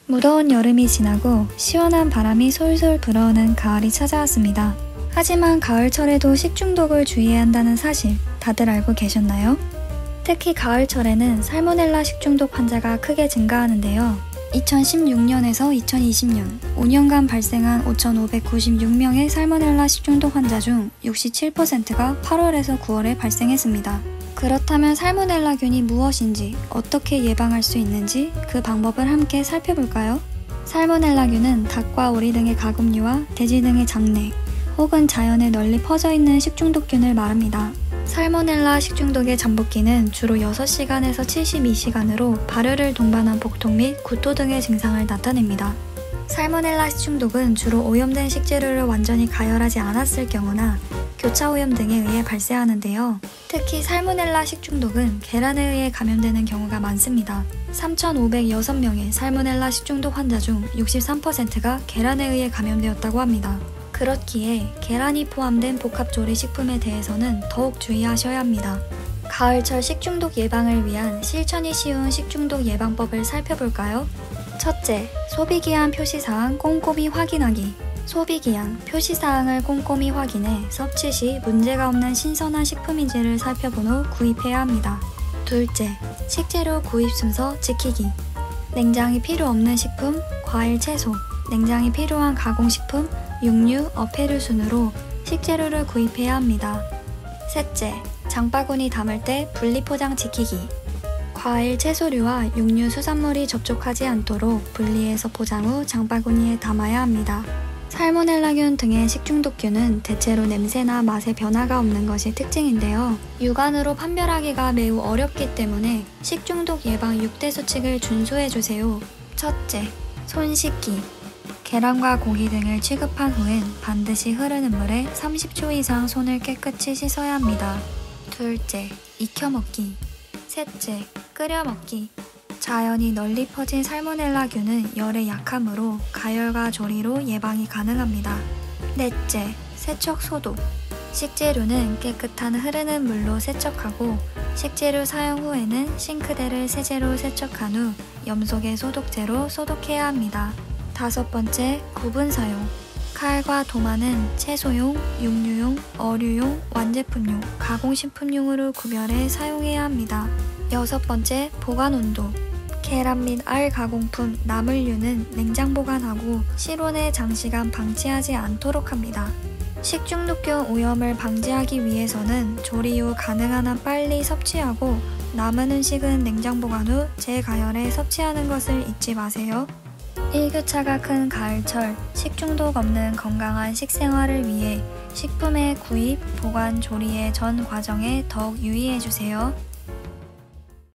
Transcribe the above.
무더운 여름이 지나고 시원한 바람이 솔솔 불어오는 가을이 찾아왔습니다. 하지만 가을철에도 식중독을 주의해야 한다는 사실 다들 알고 계셨나요? 특히 가을철에는 살모넬라 식중독 환자가 크게 증가하는데요. 2016년에서 2020년 5년간 발생한 5,596명의 살모넬라 식중독 환자 중 67%가 8월에서 9월에 발생했습니다. 그렇다면 살모넬라균이 무엇인지, 어떻게 예방할 수 있는지 그 방법을 함께 살펴볼까요? 살모넬라균은 닭과 오리 등의 가금류와 돼지 등의 장내, 혹은 자연에 널리 퍼져 있는 식중독균을 말합니다. 살모넬라 식중독의 잠복기는 주로 6시간에서 72시간으로 발열을 동반한 복통 및 구토 등의 증상을 나타냅니다. 살모넬라 식중독은 주로 오염된 식재료를 완전히 가열하지 않았을 경우나 교차 오염 등에 의해 발생하는데요. 특히 살모넬라 식중독은 계란에 의해 감염되는 경우가 많습니다. 3,506명의 살모넬라 식중독 환자 중 63%가 계란에 의해 감염되었다고 합니다. 그렇기에 계란이 포함된 복합조리 식품에 대해서는 더욱 주의하셔야 합니다. 가을철 식중독 예방을 위한 실천이 쉬운 식중독 예방법을 살펴볼까요? 첫째, 소비기한 표시사항 꼼꼼히 확인하기. 소비기한, 표시사항을 꼼꼼히 확인해 섭취 시 문제가 없는 신선한 식품인지를 살펴본 후 구입해야 합니다. 둘째, 식재료 구입 순서 지키기. 냉장이 필요 없는 식품, 과일, 채소, 냉장이 필요한 가공식품, 육류, 어패류 순으로 식재료를 구입해야 합니다. 셋째, 장바구니 담을 때 분리포장 지키기. 과일, 채소류와 육류, 수산물이 접촉하지 않도록 분리해서 포장 후 장바구니에 담아야 합니다. 살모넬라균 등의 식중독균은 대체로 냄새나 맛의 변화가 없는 것이 특징인데요. 육안으로 판별하기가 매우 어렵기 때문에 식중독 예방 6대 수칙을 준수해주세요. 첫째, 손 씻기. 계란과 고기 등을 취급한 후엔 반드시 흐르는 물에 30초 이상 손을 깨끗이 씻어야 합니다. 둘째, 익혀 먹기. 셋째, 끓여 먹기. 자연이 널리 퍼진 살모넬라균은 열에 약하므로 가열과 조리로 예방이 가능합니다. 넷째, 세척 소독. 식재료는 깨끗한 흐르는 물로 세척하고 식재료 사용 후에는 싱크대를 세제로 세척한 후 염소계 소독제로 소독해야 합니다. 다섯 번째, 구분 사용. 칼과 도마는 채소용, 육류용, 어류용, 완제품용, 가공식품용으로 구별해 사용해야 합니다. 여섯 번째, 보관 온도. 계란 및 알 가공품, 나물류는 냉장 보관하고 실온에 장시간 방치하지 않도록 합니다. 식중독균 오염을 방지하기 위해서는 조리 후 가능한 한 빨리 섭취하고 남은 음식은 냉장 보관 후 재가열해 섭취하는 것을 잊지 마세요. 일교차가 큰 가을철, 식중독 없는 건강한 식생활을 위해 식품의 구입, 보관, 조리의 전 과정에 더욱 유의해주세요.